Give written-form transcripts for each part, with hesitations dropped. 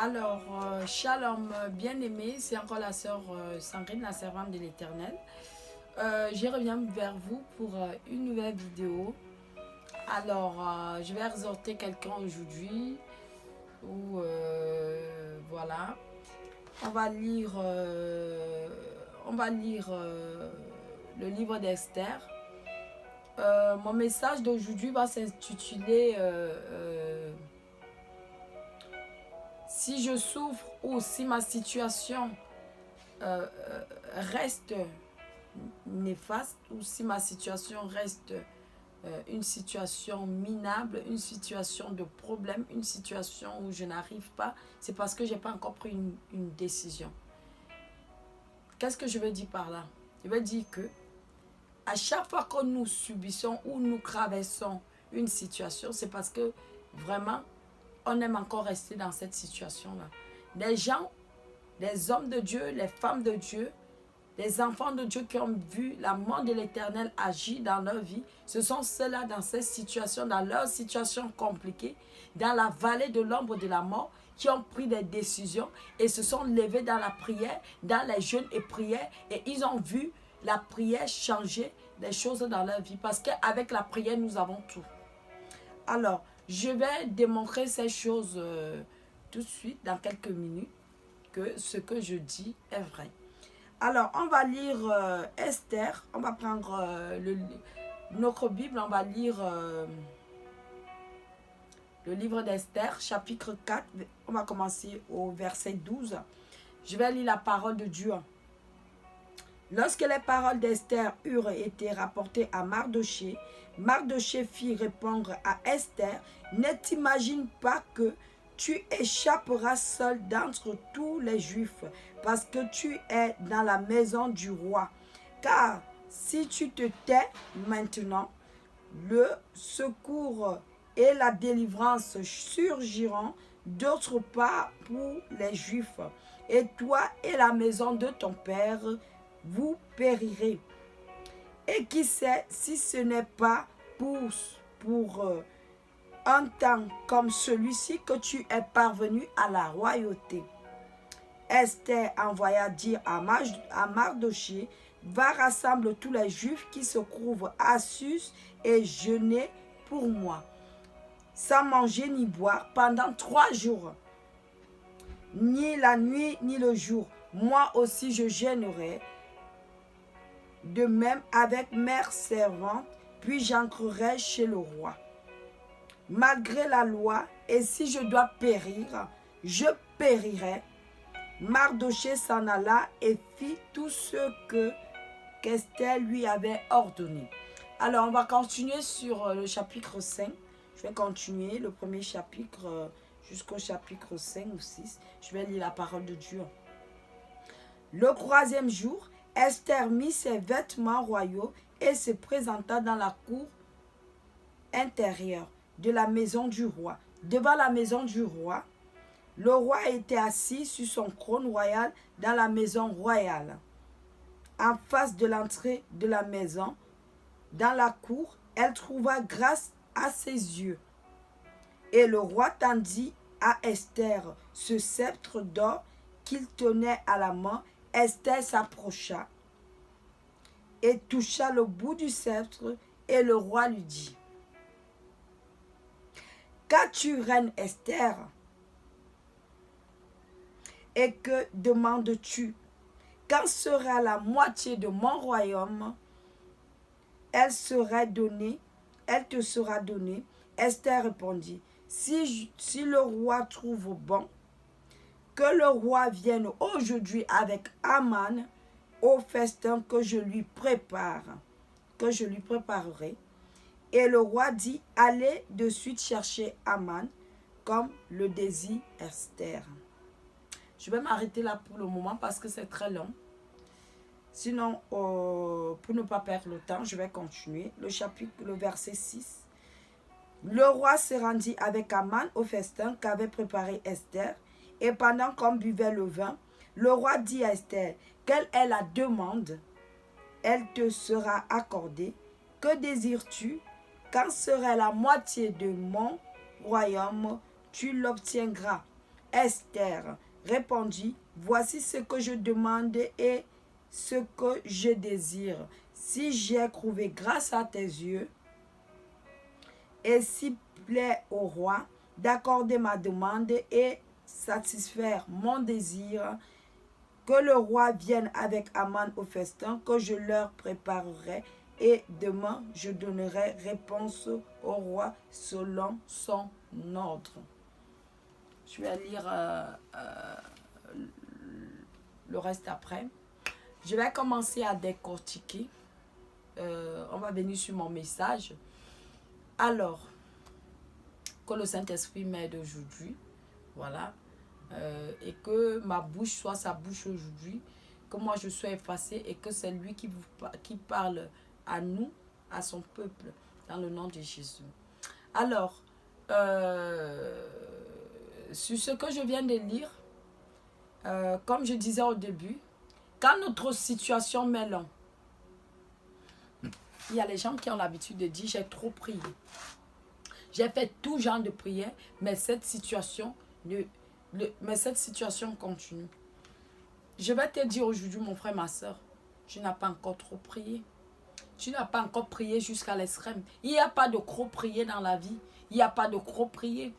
Alors, Shalom, bien-aimé, c'est encore la sœur Sandrine, la servante de l'Éternel. Je reviens vers vous pour une nouvelle vidéo. Alors, je vais exhorter quelqu'un aujourd'hui. Voilà. On va lire, le livre d'Esther. Mon message d'aujourd'hui va s'intituler si je souffre ou si ma situation reste néfaste ou si ma situation reste une situation minable, une situation de problème, une situation où je n'arrive pas, c'est parce que je n'ai pas encore pris une décision. Qu'est-ce que je veux dire par là? Je veux dire que à chaque fois que nous subissons ou nous traversons une situation, c'est parce que vraiment, on aime encore rester dans cette situation-là. Les gens, les hommes de Dieu, les femmes de Dieu, les enfants de Dieu qui ont vu la mort de l'Éternel agir dans leur vie, ce sont ceux-là dans cette situation, dans leur situation compliquée, dans la vallée de l'ombre de la mort, qui ont pris des décisions et se sont levés dans la prière, dans les jeûnes et prières, et ils ont vu la prière changer des choses dans leur vie. Parce qu'avec la prière, nous avons tout. Alors, je vais démontrer ces choses tout de suite, dans quelques minutes, que ce que je dis est vrai. Alors, on va lire Esther. On va prendre notre Bible. On va lire le livre d'Esther, chapitre 4. On va commencer au verset 12. Je vais lire la parole de Dieu. Lorsque les paroles d'Esther eurent été rapportées à Mardoché, Mardoché fit répondre à Esther, « Ne t'imagine pas que tu échapperas seul d'entre tous les Juifs, parce que tu es dans la maison du roi. Car si tu te tais maintenant, le secours et la délivrance surgiront d'autre part pour les Juifs. Et toi et la maison de ton père, vous périrez. Et qui sait si ce n'est pas pour un temps comme celui-ci que tu es parvenu à la royauté. » Esther envoya dire à Mardoché, « Va rassembler tous les Juifs qui se trouvent à Sus et jeûner pour moi, sans manger ni boire pendant 3 jours, ni la nuit ni le jour. Moi aussi je jeûnerai, de même avec mes servantes, puis j'entrerai chez le roi. Malgré la loi, et si je dois périr, je périrai. » Mardoché s'en alla et fit tout ce qu'Esther lui avait ordonné. Alors, on va continuer sur le chapitre 5. Je vais continuer le premier chapitre jusqu'au chapitre 5 ou 6. Je vais lire la parole de Dieu. Le 3e jour, Esther mit ses vêtements royaux et se présenta dans la cour intérieure de la maison du roi. Devant la maison du roi, le roi était assis sur son trône royal dans la maison royale. En face de l'entrée de la maison, dans la cour, elle trouva grâce à ses yeux. Et le roi tendit à Esther ce sceptre d'or qu'il tenait à la main. Esther s'approcha et toucha le bout du sceptre, et le roi lui dit, « Qu'as-tu, reine Esther? Et que demandes-tu? Quand sera la moitié de mon royaume? Elle te sera donnée. » Esther répondit, si le roi trouve bon, que le roi vienne aujourd'hui avec Aman au festin que je lui préparerai. Et le roi dit, allez de suite chercher Aman, comme le désire Esther. Je vais m'arrêter là pour le moment parce que c'est très long. Sinon, pour ne pas perdre le temps, je vais continuer. Le verset 6. Le roi se rendit avec Aman au festin qu'avait préparé Esther. Et pendant qu'on buvait le vin, le roi dit à Esther, « Quelle est la demande? Elle te sera accordée. Que désires-tu? Quand serait la moitié de mon royaume, tu l'obtiendras. » Esther répondit, voici ce que je demande et ce que je désire. Si j'ai trouvé grâce à tes yeux, et s'il plaît au roi d'accorder ma demande et satisfaire mon désir, que le roi vienne avec Aman au festin que je leur préparerai, et demain je donnerai réponse au roi selon son ordre. Je vais lire le reste après. Je vais commencer à décortiquer. On va venir sur mon message. Alors, que le Saint-Esprit m'aide aujourd'hui. Voilà. Et que ma bouche soit sa bouche aujourd'hui. Que moi je sois effacée et que c'est lui qui parle à nous, à son peuple, dans le nom de Jésus. Alors, sur ce que je viens de lire, comme je disais au début, quand notre situation met long, il y a les gens qui ont l'habitude de dire j'ai trop prié. J'ai fait tout genre de prière, mais cette situation continue. Je vais te dire aujourd'hui, mon frère, ma soeur, tu n'as pas encore trop prié. Tu n'as pas encore prié jusqu'à l'extrême. Il n'y a pas de trop prier dans la vie. Il n'y a pas de trop prier.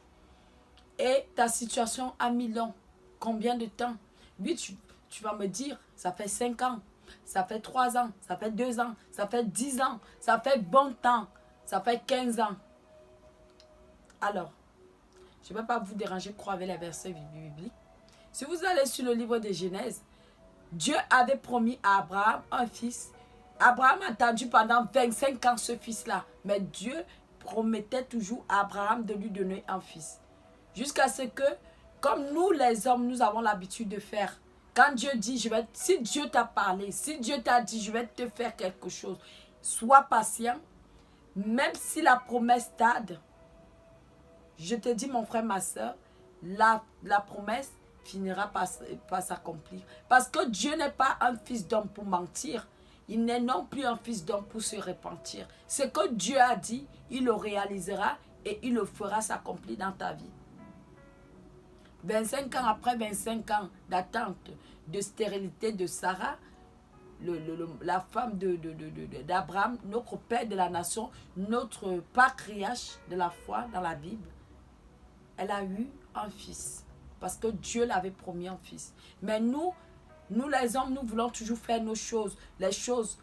Et ta situation a mis long. Combien de temps? Oui, tu vas me dire, ça fait 5 ans, ça fait 3 ans, ça fait 2 ans, ça fait 10 ans, ça fait 20 ans, ça fait 15 ans. Alors, je ne vais pas vous déranger, croyez les versets bibliques. Si vous allez sur le livre de Genèse, Dieu avait promis à Abraham un fils. Abraham a attendu pendant 25 ans ce fils-là. Mais Dieu promettait toujours à Abraham de lui donner un fils. Jusqu'à ce que, comme nous les hommes, nous avons l'habitude de faire. Quand Dieu dit, si Dieu t'a parlé, si Dieu t'a dit, je vais te faire quelque chose, sois patient. Même si la promesse tarde, je te dis, mon frère, ma soeur, la promesse finira par s'accomplir. Parce que Dieu n'est pas un fils d'homme pour mentir. Il n'est non plus un fils d'homme pour se repentir. Ce que Dieu a dit, il le réalisera et il le fera s'accomplir dans ta vie. 25 ans après 25 ans d'attente, de stérilité de Sarah, la femme d'Abraham, notre père de la nation, notre patriarche de la foi dans la Bible, elle a eu un fils. Parce que Dieu l'avait promis un fils. Mais nous les hommes, nous voulons toujours faire nos choses, les choses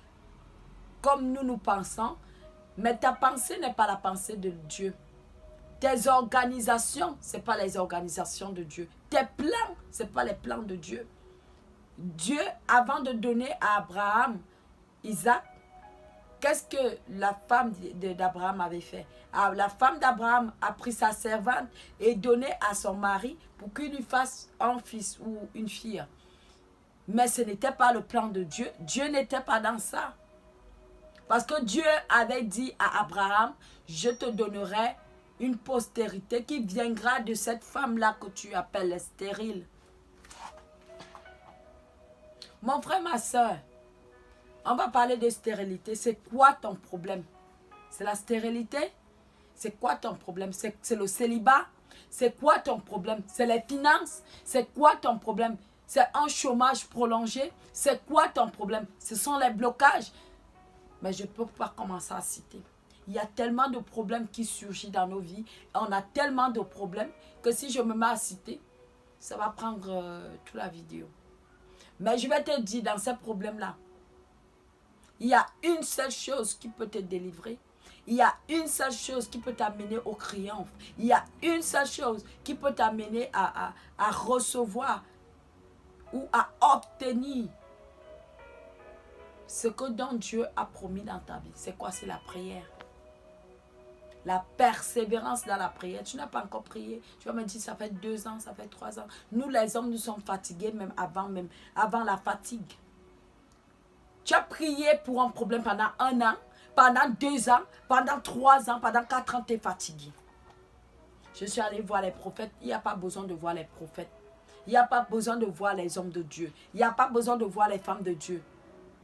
comme nous pensons. Mais ta pensée n'est pas la pensée de Dieu. Tes organisations, ce n'est pas les organisations de Dieu. Tes plans, ce n'est pas les plans de Dieu. Dieu, avant de donner à Abraham Isaac, qu'est-ce que la femme d'Abraham avait fait? La femme d'Abraham a pris sa servante et donné à son mari pour qu'il lui fasse un fils ou une fille. Mais ce n'était pas le plan de Dieu. Dieu n'était pas dans ça. Parce que Dieu avait dit à Abraham, je te donnerai une postérité qui viendra de cette femme-là que tu appelles stérile. Mon frère, ma soeur, on va parler de stérilité. C'est quoi ton problème? C'est la stérilité? C'est quoi ton problème? C'est le célibat? C'est quoi ton problème? C'est les finances? C'est quoi ton problème? C'est un chômage prolongé? C'est quoi ton problème? Ce sont les blocages? Mais je ne peux pas commencer à citer. Il y a tellement de problèmes qui surgissent dans nos vies. On a tellement de problèmes que si je me mets à citer, ça va prendre toute la vidéo. Mais je vais te dire, dans ces problèmes-là, il y a une seule chose qui peut te délivrer. Il y a une seule chose qui peut t'amener au triomphe. Il y a une seule chose qui peut t'amener à recevoir ou à obtenir ce que dont Dieu a promis dans ta vie. C'est quoi? C'est la prière. La persévérance dans la prière. Tu n'as pas encore prié. Tu vas me dire, ça fait 2 ans, ça fait 3 ans. Nous, les hommes, nous sommes fatigués même avant la fatigue. Tu as prié pour un problème pendant 1 an, pendant 2 ans, pendant 3 ans, pendant 4 ans, tu es fatigué. Je suis allée voir les prophètes. Il n'y a pas besoin de voir les prophètes. Il n'y a pas besoin de voir les hommes de Dieu. Il n'y a pas besoin de voir les femmes de Dieu.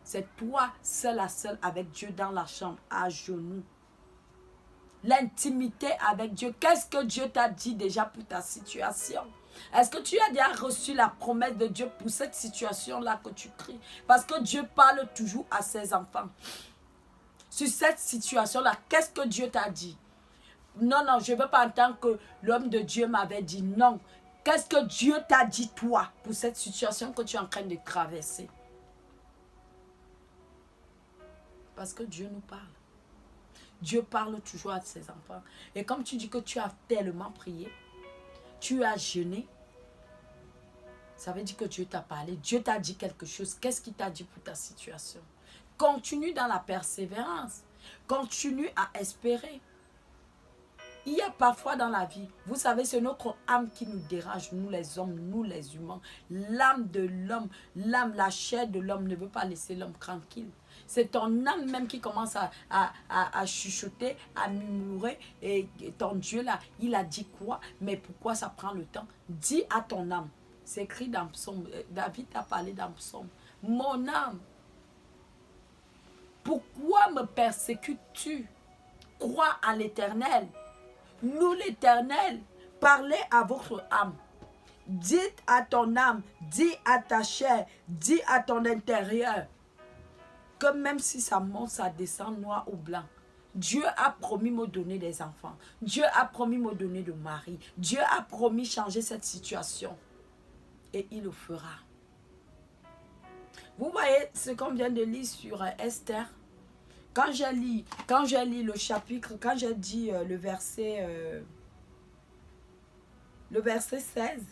C'est toi, seul à seul, avec Dieu dans la chambre, à genoux. L'intimité avec Dieu. Qu'est-ce que Dieu t'a dit déjà pour ta situation? Est-ce que tu as déjà reçu la promesse de Dieu pour cette situation-là que tu cries? Parce que Dieu parle toujours à ses enfants. Sur cette situation-là, qu'est-ce que Dieu t'a dit? Non, non, je ne veux pas entendre que l'homme de Dieu m'avait dit non. Qu'est-ce que Dieu t'a dit toi pour cette situation que tu es en train de traverser? Parce que Dieu nous parle. Dieu parle toujours à ses enfants. Et comme tu dis que tu as tellement prié, tu as jeûné, ça veut dire que Dieu t'a parlé. Dieu t'a dit quelque chose. Qu'est-ce qu'il t'a dit pour ta situation? Continue dans la persévérance. Continue à espérer. Il y a parfois dans la vie, vous savez, c'est notre âme qui nous dérange, nous les hommes, nous les humains. L'âme de l'homme, la chair de l'homme ne veut pas laisser l'homme tranquille. C'est ton âme même qui commence à chuchoter, à murmurer. Et ton Dieu là, il a dit quoi? Mais pourquoi ça prend le temps? Dis à ton âme. C'est écrit dans Psaume. David a parlé dans Psaume. Mon âme, pourquoi me persécutes-tu? Crois en l'Éternel. Loue l'Éternel. Parlez à votre âme. Dites à ton âme, dis à ta chair, dis à ton intérieur que même si ça monte, ça descend noir ou blanc, Dieu a promis me donner des enfants. Dieu a promis me donner de mari. Dieu a promis changer cette situation. Et il le fera. Vous voyez ce qu'on vient de lire sur Esther. Quand j'ai lu le chapitre, quand j'ai dit le verset 16.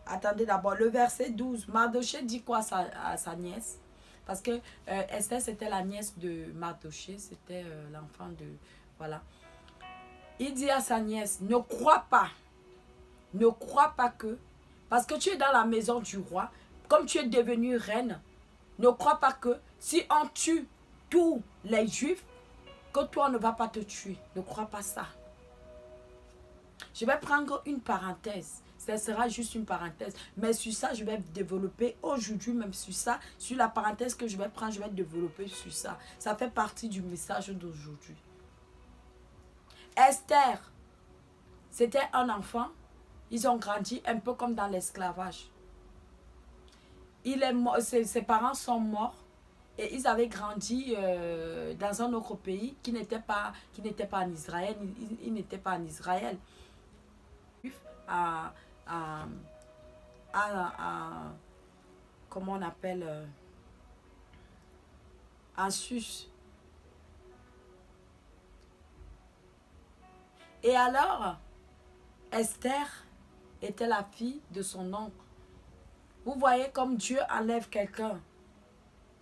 Attendez d'abord, le verset 12. Mardoché dit quoi à sa nièce? Parce que Esther, c'était la nièce de Mardoché. C'était l'enfant de... Voilà. Il dit à sa nièce, ne crois pas que... Parce que tu es dans la maison du roi, comme tu es devenue reine, ne crois pas que si on tue tous les juifs, que toi on ne va pas te tuer. Ne crois pas ça. Je vais prendre une parenthèse. Ce sera juste une parenthèse. Mais sur ça, je vais développer aujourd'hui, même sur ça. Sur la parenthèse que je vais prendre, je vais développer sur ça. Ça fait partie du message d'aujourd'hui. Esther, c'était un enfant. Ils ont grandi un peu comme dans l'esclavage. Ses parents sont morts. Et ils avaient grandi dans un autre pays qui n'était pas en Israël. Ils n'étaient pas en Israël. Comment on appelle en Sus. Et alors, Esther était la fille de son oncle. Vous voyez comme Dieu enlève quelqu'un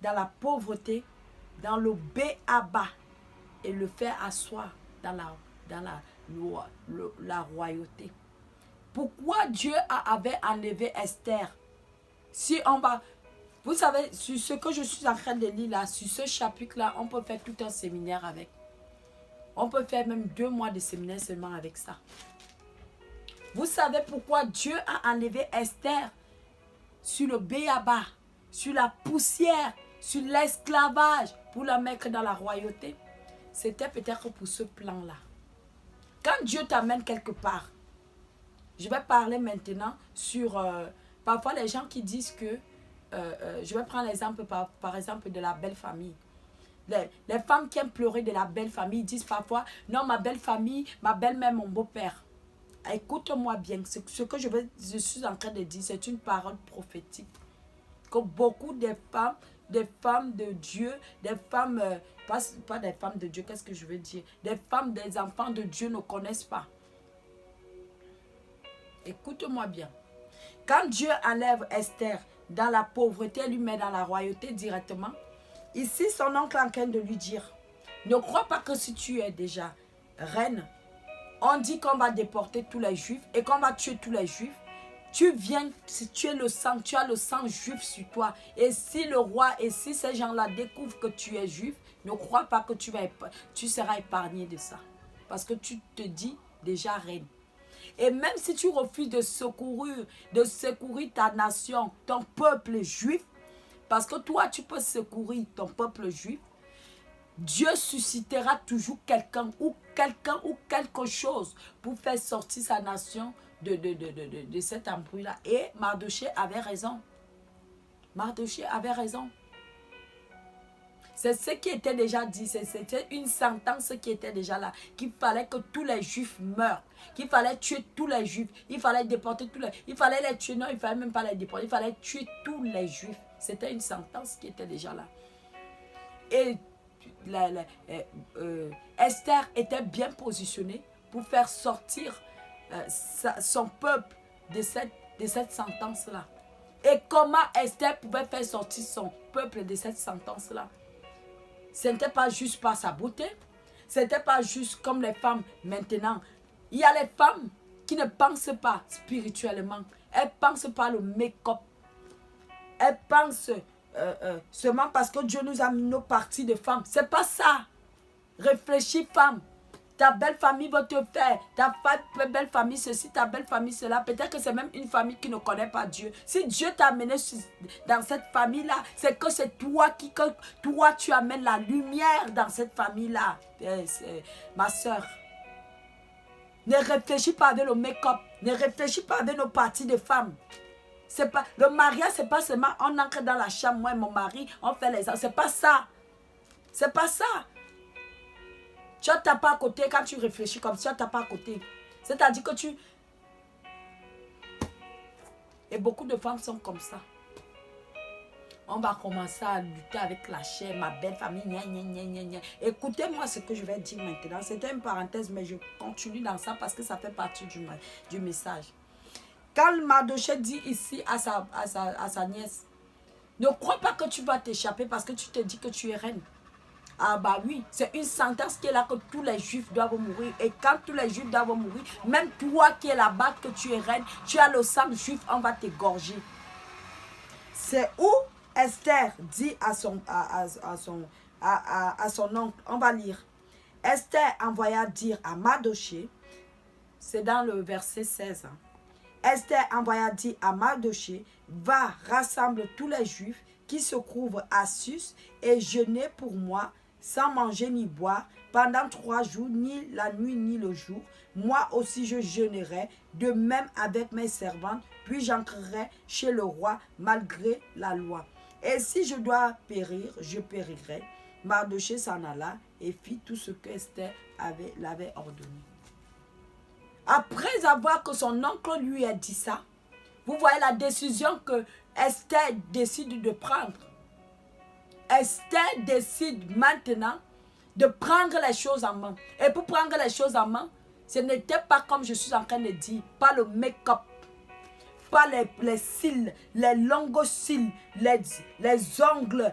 dans la pauvreté, dans le béaba, et le fait asseoir dans la royauté. Pourquoi Dieu avait enlevé Esther? Si on va... Vous savez, sur ce que je suis en train de lire là, sur ce chapitre-là, on peut faire tout un séminaire avec. On peut faire même 2 mois de séminaire seulement avec ça. Vous savez pourquoi Dieu a enlevé Esther sur le béaba, sur la poussière, sur l'esclavage, pour la mettre dans la royauté? C'était peut-être pour ce plan-là. Quand Dieu t'amène quelque part, je vais parler maintenant sur... parfois, les gens qui disent que... je vais prendre l'exemple, par exemple, de la belle famille. Les femmes qui aiment pleurer de la belle famille disent parfois, non, ma belle famille, ma belle-mère, mon beau-père. Écoute-moi bien, ce que je suis en train de dire, c'est une parole prophétique. Que beaucoup de femmes de Dieu, des femmes, pas des femmes de Dieu, qu'est-ce que je veux dire? Des femmes, des enfants de Dieu ne connaissent pas. Écoute-moi bien. Quand Dieu enlève Esther dans la pauvreté, lui met dans la royauté directement, ici son oncle est en train de lui dire, ne crois pas que si tu es déjà reine, on dit qu'on va déporter tous les juifs et qu'on va tuer tous les juifs. Tu viens, si tu es le sang, tu as le sang juif sur toi. Et si le roi et si ces gens-là découvrent que tu es juif, ne crois pas que tu seras épargné de ça. Parce que tu te dis déjà reine. Et même si tu refuses de secourir ta nation, ton peuple juif, parce que toi, tu peux secourir ton peuple juif, Dieu suscitera toujours quelqu'un ou quelque chose pour faire sortir sa nation de cet embrouille-là. Et Mardochée avait raison. Mardochée avait raison. C'est ce qui était déjà dit. C'était une sentence qui était déjà là. Qu'il fallait que tous les Juifs meurent. Qu'il fallait tuer tous les Juifs. Il fallait déporter tous les... Il fallait les tuer. Non, il ne fallait même pas les déporter. Il fallait tuer tous les Juifs. C'était une sentence qui était déjà là. Et Esther était bien positionnée pour faire sortir son peuple de cette sentence-là. Et comment Esther pouvait faire sortir son peuple de cette sentence-là? Ce n'était pas juste par sa beauté. Ce n'était pas juste comme les femmes maintenant. Il y a les femmes qui ne pensent pas spirituellement. Elles pensent pas le make-up. Elles pensent seulement parce que Dieu nous a mis nos parties de femmes. C'est pas ça. Réfléchis, femme. Ta belle famille va te faire. Ta belle famille ceci, ta belle famille cela. Peut-être que c'est même une famille qui ne connaît pas Dieu. Si Dieu t'a amené dans cette famille-là, c'est que c'est toi tu amènes la lumière dans cette famille-là. Ma soeur, ne réfléchis pas avec le make-up. Ne réfléchis pas avec nos parties de femmes. Pas, le mariage, c'est pas seulement on entre dans la chambre, moi et mon mari, on fait les... C'est pas ça. C'est pas ça. Tu ne t'as pas à côté quand tu réfléchis comme ça, tu n'as pas à côté. C'est-à-dire que tu... Et beaucoup de femmes sont comme ça. On va commencer à lutter avec la chair, ma belle famille. Gna, gna, gna, gna, gna. Écoutez-moi ce que je vais dire maintenant. C'était une parenthèse, mais je continue dans ça parce que ça fait partie du message. Quand Mardochée dit ici à sa nièce, ne crois pas que tu vas t'échapper parce que tu te dis que tu es reine. Ah bah oui, c'est une sentence qui est là que tous les Juifs doivent mourir. Et quand tous les Juifs doivent mourir, même toi qui es là-bas, que tu es reine, tu as le sang juif, on va t'égorger. C'est où Esther dit à son oncle, on va lire. Esther envoya dire à Mardochée, c'est dans le verset 16. Esther envoya dire à Mardochée, va, rassemble tous les Juifs qui se trouvent à Sus et jeûner pour moi, sans manger ni boire, pendant 3 jours, ni la nuit ni le jour. Moi aussi je jeûnerai, de même avec mes servantes, puis j'entrerai chez le roi malgré la loi. Et si je dois périr, je périrai. Mardochée s'en alla et fit tout ce que Esther l'avait ordonné. Après avoir que son oncle lui a dit ça, vous voyez la décision que Esther décide de prendre. Esther décide maintenant de prendre les choses en main. Et pour prendre les choses en main, ce n'était pas comme je suis en train de dire, pas le make-up, pas les cils, les longs cils, les ongles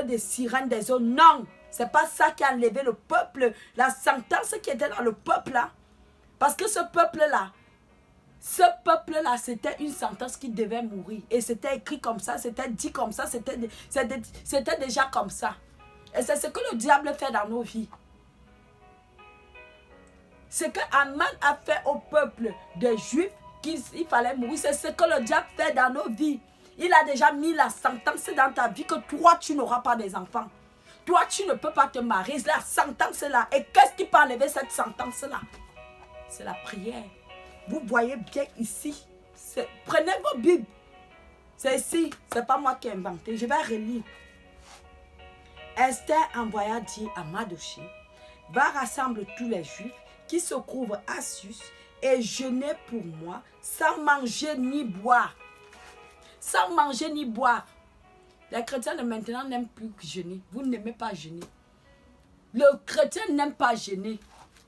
de sirène des eaux. Non, c'est pas ça qui a enlevé le peuple, la sentence qui était dans le peuple là. Parce que ce peuple-là, c'était une sentence qui devait mourir. Et c'était écrit comme ça, c'était dit comme ça, c'était déjà comme ça. Et c'est ce que le diable fait dans nos vies. Ce que Aman a fait au peuple des Juifs, qu'il fallait mourir, c'est ce que le diable fait dans nos vies. Il a déjà mis la sentence dans ta vie que toi, tu n'auras pas des enfants. Toi, tu ne peux pas te marier. La sentence est là. Et qu'est-ce qui peut enlever cette sentence-là? C'est la prière. Vous voyez bien ici. Prenez vos Bibles. C'est ici. Ce n'est pas moi qui ai inventé. Je vais relire. Esther envoya dire à Mardochée, va rassembler tous les Juifs qui se trouvent à Sus et jeûner pour moi sans manger ni boire. Sans manger ni boire. Les chrétiens de maintenant n'aiment plus jeûner. Vous n'aimez pas jeûner. Le chrétien n'aime pas jeûner.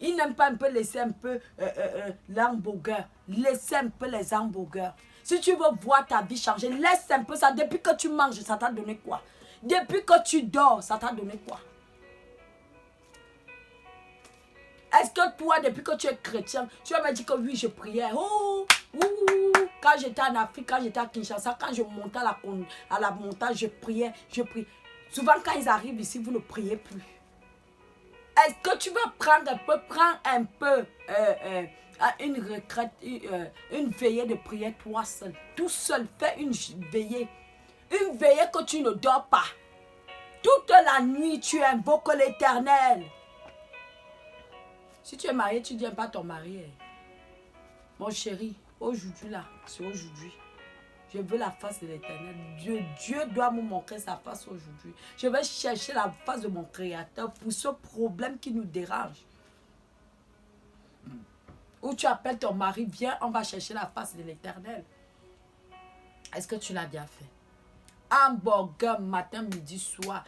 Il n'aime pas un peu laisser un peu l'hamburger. Laisser un peu les hamburgers. Si tu veux voir ta vie changer, laisse un peu ça. Depuis que tu manges, ça t'a donné quoi? Depuis que tu dors, ça t'a donné quoi? Est-ce que toi, depuis que tu es chrétien, tu vas me dire que oui, je priais. Quand j'étais en Afrique, quand j'étais à Kinshasa, quand je montais à la montagne, je priais, je prie. Souvent, quand ils arrivent ici, vous ne priez plus. Est-ce que tu veux prendre un peu une retraite, une veillée de prière toi seul, tout seul, fais une veillée. Une veillée que tu ne dors pas. Toute la nuit, tu invoques l'Éternel. Si tu es marié, tu ne dis pas ton mari. Mon chéri, aujourd'hui là, c'est aujourd'hui. Je veux la face de l'Éternel. Dieu doit me montrer sa face aujourd'hui. Je vais chercher la face de mon Créateur pour ce problème qui nous dérange. Ou tu appelles ton mari, viens, on va chercher la face de l'Éternel. Est-ce que tu l'as déjà fait? Hamburger, matin, midi, soir.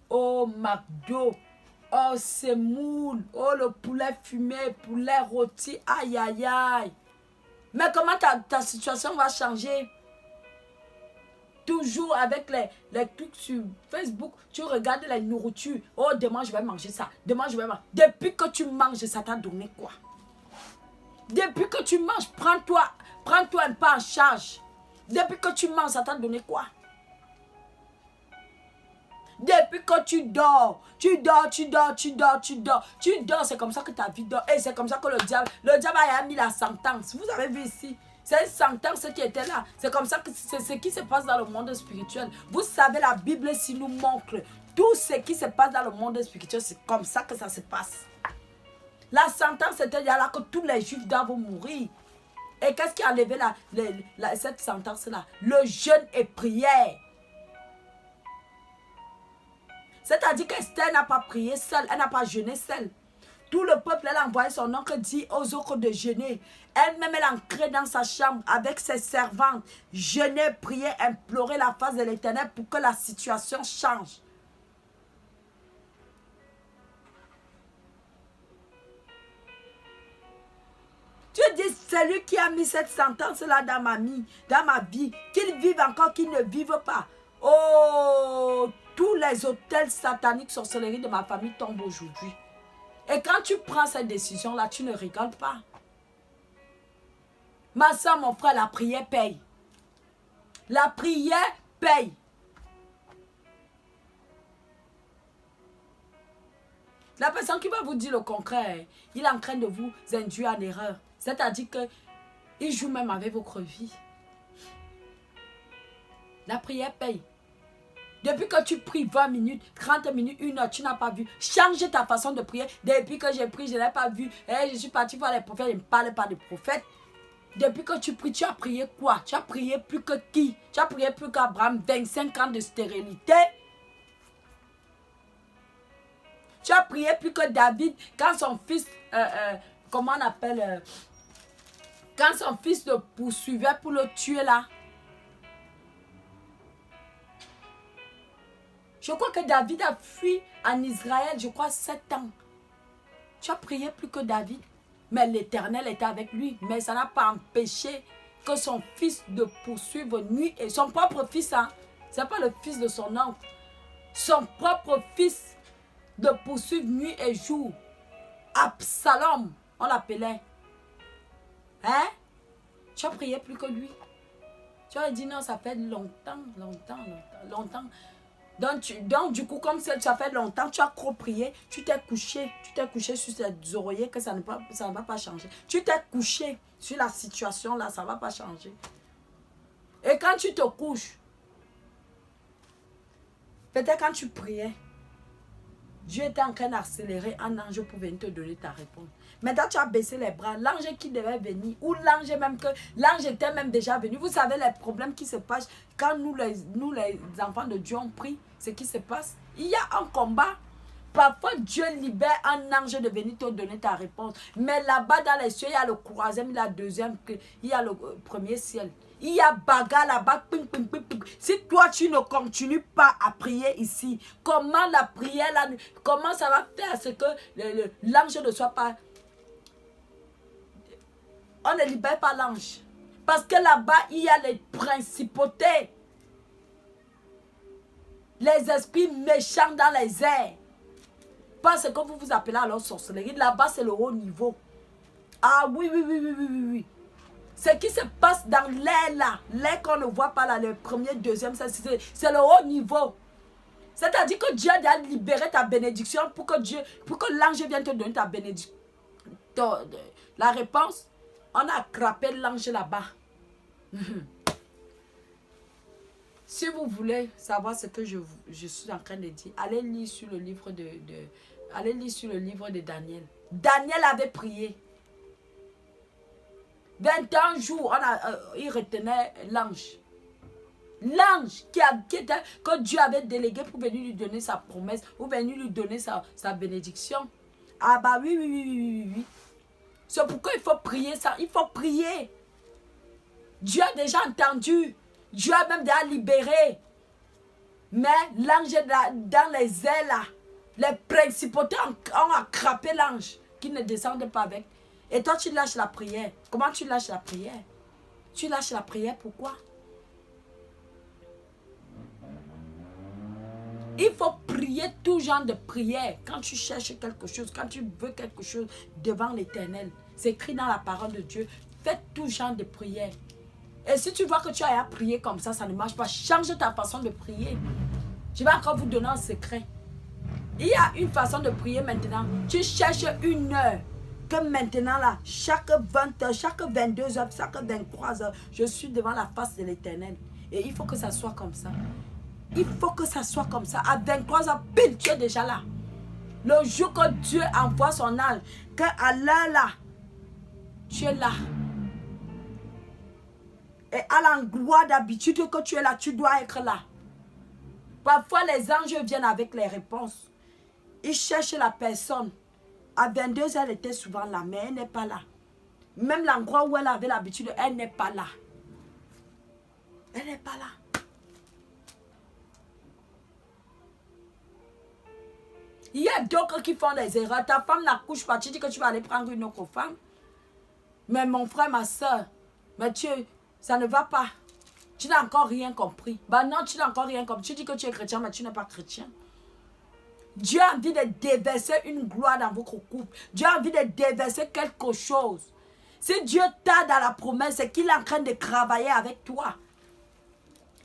Oh, McDo. Oh, semoule. Oh, le poulet fumé, poulet rôti. Aïe, aïe, aïe. Mais comment ta situation va changer? Toujours avec les trucs sur Facebook, tu regardes la nourriture. Oh, demain, je vais manger ça. Demain, je vais manger. Depuis que tu manges, ça t'a donné quoi? Depuis que tu manges, prends-toi un peu en charge. Depuis que tu manges, ça t'a donné quoi? Depuis que tu dors, c'est comme ça que ta vie dort. Et c'est comme ça que le diable a mis la sentence. Vous avez vu ici? C'est une sentence qui était là. C'est comme ça que c'est ce qui se passe dans le monde spirituel. Vous savez, la Bible ici nous montre tout ce qui se passe dans le monde spirituel. C'est comme ça que ça se passe. La sentence était là que tous les juifs doivent mourir. Et qu'est-ce qui a enlevé cette sentence-là? Le jeûne et prière. C'est-à-dire qu'Esther n'a pas prié seule, elle n'a pas jeûné seule. Tout le peuple, elle a envoyé son oncle dit aux autres de jeûner. Elle-même, elle entrait dans sa chambre avec ses servantes. Jeûner, prier, implorer la face de l'Éternel pour que la situation change. Tu dis, c'est lui qui a mis cette sentence-là dans ma vie. Qu'il vive encore, qu'il ne vive pas. Oh, tous les hôtels sataniques, sorcellerie de ma famille tombent aujourd'hui. Et quand tu prends cette décision-là, tu ne rigoles pas. Ma soeur, mon frère, la prière paye. La prière paye. La personne qui va vous dire le contraire, il est en train de vous induire en erreur. C'est-à-dire qu'il joue même avec votre vie. La prière paye. Depuis que tu pries 20 minutes, 30 minutes, 1 heure, tu n'as pas vu. Change ta façon de prier. Depuis que j'ai prié, je n'ai pas vu. Je suis parti voir les prophètes, je ne parle pas de prophètes. Depuis que tu pries, tu as prié quoi? Tu as prié plus que qui? Tu as prié plus qu'Abraham, 25 ans de stérilité. Tu as prié plus que David quand son fils, comment on appelle, quand son fils le poursuivait pour le tuer là. Je crois que David a fui en Israël, je crois, 7 ans. Tu as prié plus que David. Mais l'Éternel était avec lui. Mais ça n'a pas empêché que son fils de poursuivre nuit et son propre fils. Hein, ce n'est pas le fils de son oncle. Son propre fils de poursuivre nuit et jour. Absalom, on l'appelait. Hein? Tu as prié plus que lui. Tu as dit non, ça fait longtemps. Donc, du coup, comme ça fait longtemps, tu as trop prié, tu t'es couché sur ces oreillers que ça ne va pas changer. Tu t'es couché sur la situation là, ça ne va pas changer. Et quand tu te couches, peut-être quand tu priais, Dieu était en train d'accélérer un ange pour venir te donner ta réponse. Maintenant, tu as baissé les bras. L'ange qui devait venir, ou l'ange était même déjà venu. Vous savez les problèmes qui se passent quand nous les enfants de Dieu, on prie. Ce qui se passe, il y a un combat. Parfois, Dieu libère un ange de venir te donner ta réponse. Mais là-bas, dans les cieux, il y a le troisième, il y a le deuxième, il y a le premier ciel. Il y a bagarre là-bas. Si toi, tu ne continues pas à prier ici, comment la prière, là, comment ça va faire à ce que l'ange ne soit pas... On ne libère pas l'ange. Parce que là-bas, il y a les principautés. Les esprits méchants dans les airs. Pas ce que vous vous appelez alors sorcellerie. Là-bas, c'est le haut niveau. Ah oui. Ce qui se passe dans l'air là, l'air qu'on ne voit pas là, le premier, deuxième, c'est le haut niveau. C'est-à-dire que Dieu a libéré ta bénédiction pour que l'ange vienne te donner ta bénédiction. La réponse, on a attrapé l'ange là-bas. Si vous voulez savoir ce que je suis en train de dire, allez lire sur le livre allez lire sur le livre de Daniel. Daniel avait prié. 21 jours, il retenait l'ange. L'ange que Dieu avait délégué pour venir lui donner sa promesse, ou venir lui donner sa bénédiction. Ah bah oui, oui, oui, oui, oui, oui. C'est pourquoi il faut prier ça. Il faut prier. Dieu a déjà entendu. Dieu a même déjà libéré. Mais l'ange est dans les ailes là. Les principautés ont attrapé l'ange qui ne descendait pas avec. Et toi, tu lâches la prière. Comment tu lâches la prière? Tu lâches la prière, pourquoi? Il faut prier tout genre de prière. Quand tu cherches quelque chose, quand tu veux quelque chose devant l'Éternel. C'est écrit dans la parole de Dieu. Fais tout genre de prière. Et si tu vois que tu as à prier comme ça ne marche pas, change ta façon de prier. Je vais encore vous donner un secret. Il y a une façon de prier maintenant. Tu cherches une heure. Que maintenant là, chaque 20 heures, chaque 22 heures, chaque 23 heures, je suis devant la face de l'Éternel. Et il faut que ça soit comme ça. Il faut que ça soit comme ça. À 23 heures, pile, tu es déjà là. Le jour que Dieu envoie son ange, qu'à l'heure là, tu es là. Et à l'endroit d'habitude que tu es là, tu dois être là. Parfois, les anges viennent avec les réponses. Ils cherchent la personne. À 22 heures, elle était souvent là, mais elle n'est pas là. Même l'endroit où elle avait l'habitude, elle n'est pas là. Elle n'est pas là. Il y a d'autres qui font des erreurs. Ta femme n'accouche pas. Tu dis que tu vas aller prendre une autre femme. Mais mon frère, ma soeur, mais ça ne va pas. Tu n'as encore rien compris. Bah non, tu n'as encore rien compris. Tu dis que tu es chrétien, mais tu n'es pas chrétien. Dieu a envie de déverser une gloire dans votre couple. Dieu a envie de déverser quelque chose. Si Dieu t'a dans la promesse, c'est qu'il est en train de travailler avec toi.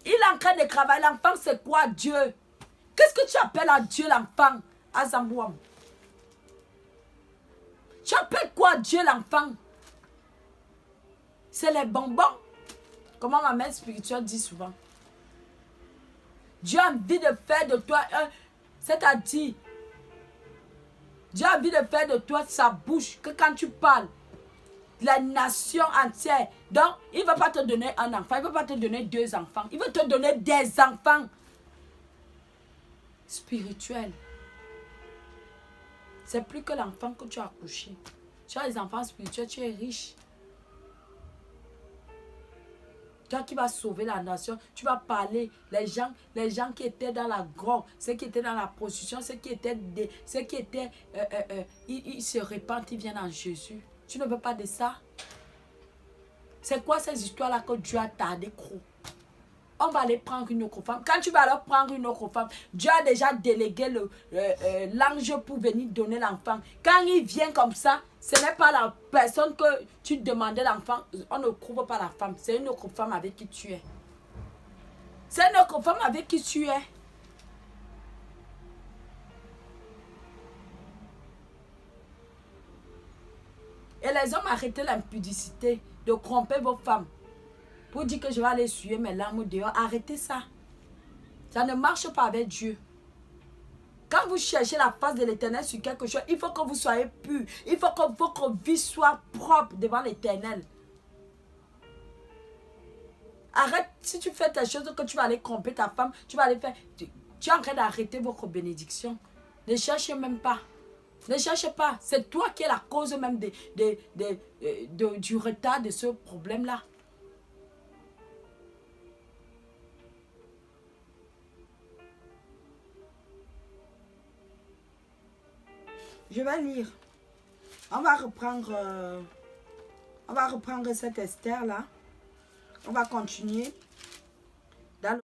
Il est en train de travailler. L'enfant, c'est quoi Dieu? Qu'est-ce que tu appelles à Dieu l'enfant? À Zambouam. Tu appelles quoi Dieu l'enfant? C'est les bonbons. Comment ma mère spirituelle dit souvent. Dieu a envie de faire de toi un... C'est-à-dire, Dieu a envie de faire de toi sa bouche, que quand tu parles, la nation entière. Donc, il ne va pas te donner un enfant, il ne va pas te donner 2 enfants. Il veut te donner des enfants spirituels. C'est plus que l'enfant que tu as accouché. Tu as les enfants spirituels, tu es riche. Toi qui vas sauver la nation, tu vas parler, les gens qui étaient dans la grotte, ceux qui étaient dans la prostitution, ils se répandent, ils viennent en Jésus. Tu ne veux pas de ça? C'est quoi ces histoires-là que Dieu a tardé, gros? On va aller prendre une autre femme. Quand tu vas alors prendre une autre femme, Dieu a déjà délégué l'ange pour venir donner l'enfant. Quand il vient comme ça, ce n'est pas la personne que tu demandais l'enfant. On ne trouve pas la femme. C'est une autre femme avec qui tu es. C'est une autre femme avec qui tu es. Et les hommes, arrêtez l'impudicité de tromper vos femmes. Pour dire que je vais aller suer mes larmes dehors. Arrêtez ça. Ça ne marche pas avec Dieu. Quand vous cherchez la face de l'Éternel sur quelque chose, il faut que vous soyez pur. Il faut que votre vie soit propre devant l'Éternel. Arrête, si tu fais tes choses que tu vas aller tromper ta femme, tu vas aller faire... Tu es en train d'arrêter votre bénédiction. Ne cherchez même pas. Ne cherchez pas. C'est toi qui es la cause même du retard de ce problème-là. Je vais lire. On va reprendre cette Esther là. On va continuer.